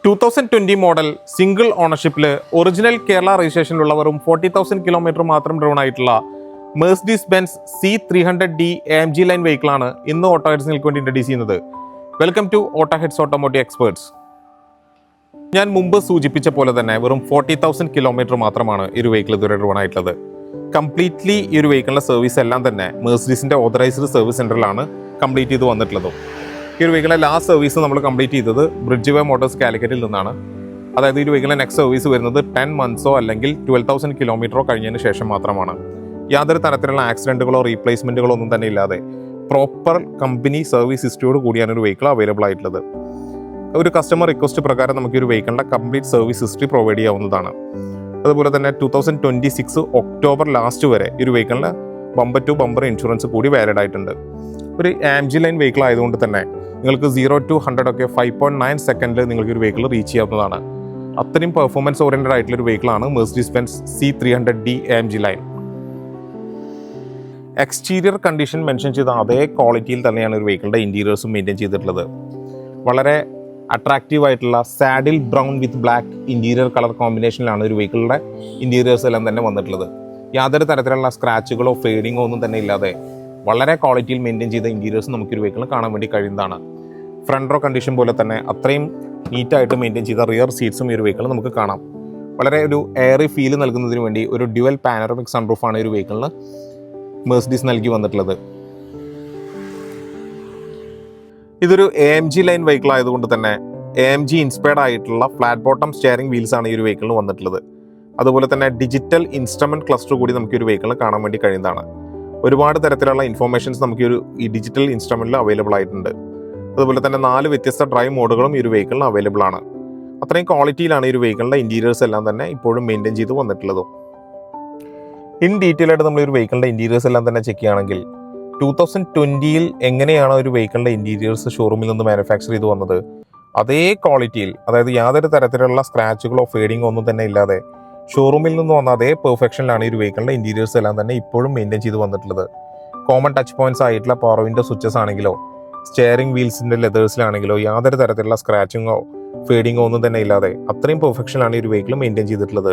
2020 model single ഓണർഷിപ്പിൽ original Kerala രജിസ്ട്രേഷനിലുള്ളവരും 40,000 kilometre മാത്രം ഡ്രോൺ ആയിട്ടുള്ള Mercedes Benz C300D AMG line വെഹിക്കിളാണ് ഇന്ന് ഓട്ടോ ഹെഡ്സ് നിങ്ങൾക്ക് വേണ്ടി ഇൻട്രൊഡ്യൂസ് ചെയ്യുന്നത്. Welcome to Auto Heads automotive experts. ഞാൻ മുമ്പ് സൂചിപ്പിച്ച പോലെ തന്നെ വെറും 40,000 കിലോമീറ്റർ മാത്രമാണ് ഈ ഒരു വെഹിക്കിൾ ഇതുവരെ ഡ്രോൺ ആയിട്ടുള്ളത്. കംപ്ലീറ്റ്ലി ഈ ഒരു വെഹിക്കിളിൻ്റെ സർവീസ് എല്ലാം തന്നെ മെഴ്സിഡീസിൻ്റെ ഓതറൈസ്ഡ് സർവീസ് സെൻറ്ററിലാണ് കംപ്ലീറ്റ് ചെയ്ത് വന്നിട്ടുള്ളത്. ഈ ഒരു വെഹിക്കിളിൻ്റെ ലാസ്റ്റ് സർവീസ് നമ്മൾ കംപ്ലീറ്റ് ചെയ്തത് ബ്രിഡ്ജ്വേ മോട്ടോഴ്സ് കാലിക്കറ്റിൽ നിന്നാണ്. അതായത് ഈ ഒരു വെഹിക്കിളിൻ്റെ നെക്സ്റ്റ് സർവീസ് വരുന്നത് 10 മന്ത്സോ അല്ലെങ്കിൽ 12,000 കിലോമീറ്ററോ കഴിഞ്ഞതിന് ശേഷം മാത്രമാണ്. യാതൊരു തരത്തിലുള്ള ആക്സിഡൻറ്റുകളോ റീപ്ലേസ്മെൻറ്റുകളോ ഒന്നും തന്നെ ഇല്ലാതെ പ്രോപ്പർ കമ്പനി സർവീസ് ഹിസ്റ്ററിയോട് കൂടിയാണ് ഒരു വെഹിക്കിൾ അവൈലബിൾ ആയിട്ടുള്ളത്. ഒരു കസ്റ്റമർ റിക്വസ്റ്റ് പ്രകാരം നമുക്ക് ഒരു വെഹിക്കിളിൻ്റെ കംപ്ലീറ്റ് സർവീസ് ഹിസ്റ്ററി പ്രൊവൈഡ് ചെയ്യാവുന്നതാണ്. അതുപോലെ തന്നെ 2026 ഒക്ടോബർ ലാസ്റ്റ് വരെ ഈ ഒരു വെഹിക്കിളിന് ബമ്പർ ടു ബമ്പർ ഇൻഷുറൻസ് കൂടി വാലിഡ് ആയിട്ടുണ്ട്. ഒരു AMG ലൈൻ വെഹിക്കിൾ ആയതുകൊണ്ട് തന്നെ നിങ്ങൾക്ക് 0 to 100 ഒക്കെ 5.9 സെക്കൻഡിൽ നിങ്ങൾക്ക് ഒരു വെഹിക്കിൾ റീച്ച് ചെയ്യാവുന്നതാണ്. അത്രയും പെർഫോമൻസ് ഓറിയൻറ്റഡ് ആയിട്ടുള്ള ഒരു വെഹിക്കിളാണ് Mercedes Benz C300D AMG line. Exterior condition mention ചെയ്ത അതേ ക്വാളിറ്റിയിൽ തന്നെയാണ് ഒരു വെഹിക്കിളിൻ്റെ ഇൻറ്റീരിയേഴ്സും മെയിൻറ്റെയിൻ ചെയ്തിട്ടുള്ളത്. വളരെ അട്രാക്റ്റീവ് ആയിട്ടുള്ള saddle brown with black interior colour കോമ്പിനേഷനിലാണ് ഒരു വെഹിക്കിളിൻ്റെ ഇൻറ്റീരിയേഴ്സ് എല്ലാം തന്നെ വന്നിട്ടുള്ളത്. യാതൊരു തരത്തിലുള്ള സ്ക്രാച്ചുകളോ ഫെയ്ഡിങ്ങോ ഒന്നും തന്നെ ഇല്ലാതെ വളരെ ക്വാളിറ്റിയിൽ മെയിൻറ്റെയിൻ ചെയ്ത ഇൻറ്റീരിയേഴ്സ് നമുക്കൊരു വെഹിക്കിൾ കാണാൻ വേണ്ടി കഴിയുന്നതാണ്. ഫ്രണ്ട് റോ കണ്ടീഷൻ പോലെ തന്നെ അത്രയും നീറ്റായിട്ട് മെയിൻറ്റെയിൻ ചെയ്ത റിയർ സീറ്റ്സും ഈ ഒരു വെഹിക്കിൾ നമുക്ക് കാണാം. വളരെ ഒരു എയറി ഫീൽ നൽകുന്നതിന് വേണ്ടി ഒരു ഡ്യുവൽ പാനറമിക് സൺറൂഫാണ് ഈ ഒരു വെഹിക്കിളിന് മെഴ്സിഡീസ് നൽകി വന്നിട്ടുള്ളത്. ഇതൊരു AMG ലൈൻ വെഹിക്കിൾ ആയതുകൊണ്ട് തന്നെ AMG ഇൻസ്പയർഡ് ആയിട്ടുള്ള ഫ്ലാറ്റ് ബോട്ടം സ്റ്റിയറിംഗ് വീൽസാണ് ഈ ഒരു വെഹിക്കിളിന് വന്നിട്ടുള്ളത്. അതുപോലെ തന്നെ ഡിജിറ്റൽ ഇൻസ്ട്രുമെൻറ്റ് ക്ലസ്റ്റർ കൂടി നമുക്ക് ഈ ഒരു വെഹിക്കിളിൽ കാണാൻ വേണ്ടി കഴിയുന്നതാണ്. ഒരുപാട് തരത്തിലുള്ള ഇൻഫോർമേഷൻസ് നമുക്ക് ഈ ഡിജിറ്റൽ ഇൻസ്ട്രുമെൻറ്റിൽ അവൈലബിൾ ആയിട്ടുണ്ട്. അതുപോലെ തന്നെ 4 വ്യത്യസ്ത ഡ്രൈവ് മോഡുകളും ഈ ഒരു വെഹിക്കിളിന് അവൈലബിൾ ആണ്. അത്രയും ക്വാളിറ്റിയിലാണ് ഈ ഒരു വെഹിക്കിളിൻ്റെ ഇൻറ്റീരിയേഴ്സ് എല്ലാം തന്നെ ഇപ്പോഴും മെയിൻറ്റെയിൻ ചെയ്ത് വന്നിട്ടുള്ളതും. ഇൻ ഡീറ്റെയിൽ ആയിട്ട് നമ്മൾ ഈ ഒരു വെഹിക്കിളിൻ്റെ ഇൻറ്റീരിയേഴ്സ് എല്ലാം തന്നെ ചെക്ക് ചെയ്യുകയാണെങ്കിൽ 2020 എങ്ങനെയാണോ ഒരു വെഹിക്കിളിൻ്റെ ഇൻറ്റീരിയേഴ്സ് ഷോറൂമിൽ നിന്ന് മാനുഫാക്ചർ ചെയ്ത് വന്നത് അതേ ക്വാളിറ്റിയിൽ, അതായത് യാതൊരു തരത്തിലുള്ള സ്ക്രാച്ചുകളോ ഫേഡിങ്ങോ ഒന്നും തന്നെ ഇല്ലാതെ ഷോറൂമിൽ നിന്ന് വന്ന അതേ പെർഫെക്ഷനിലാണ് ഈ ഒരു വെഹിക്കിളിൻ്റെ ഇൻറ്റീരിയേഴ്സ് എല്ലാം തന്നെ ഇപ്പോഴും മെയിൻറ്റെയിൻ ചെയ്ത് വന്നിട്ടുള്ളത്. കോമൺ ടച്ച് പോയിന്റ്സ് ആയിട്ടുള്ള പവർ വിൻഡോ സ്വിച്ചസ് ആണെങ്കിലോ സ്റ്റിയറിംഗ് വീൽസിൻ്റെ ലെതേഴ്സിലാണെങ്കിലോ യാതൊരു തരത്തിലുള്ള സ്ക്രാച്ചിങ്ങോ ഫേഡിങ്ങോ ഒന്നും തന്നെ ഇല്ലാതെ അത്രയും പെർഫെക്ഷനിലാണ് ഈ ഒരു വെഹിക്കിൾ മെയിൻറ്റെയിൻ ചെയ്തിട്ടുള്ളത്.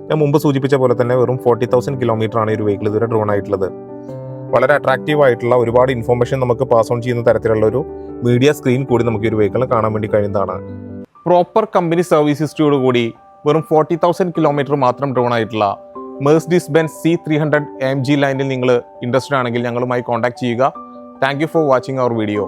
ഞാൻ മുമ്പ് സൂചിപ്പിച്ച പോലെ തന്നെ വെറും 40,000 കിലോമീറ്ററാണ് ഈ ഒരു വെഹിക്കിൾ ഇതുവരെ ഡ്രോൺ ആയിട്ടുള്ളത്. വളരെ അട്രാക്റ്റീവ് ആയിട്ടുള്ള ഒരുപാട് ഇൻഫോർമേഷൻ നമുക്ക് പാസ് ഓൺ ചെയ്യുന്ന തരത്തിലുള്ള ഒരു മീഡിയ സ്ക്രീൻ കൂടി നമുക്ക് ഈ ഒരു വെഹിക്കിൾ കാണാൻ വേണ്ടി കഴിയുന്നതാണ്. പ്രോപ്പർ കമ്പനി സർവീസ് ഹിസ്റ്ററിയോട് കൂടി വെറും 40,000 കിലോമീറ്റർ മാത്രം ഡ്രോൺ ആയിട്ടുള്ള മെഴ്സിഡീസ് ബെൻസ് C300 AMG ലൈനിൽ നിങ്ങൾ ഇൻട്രസ്റ്റഡ് ആണെങ്കിൽ ഞങ്ങളുമായി കോൺടാക്ട് ചെയ്യുക. Thank you for watching our video.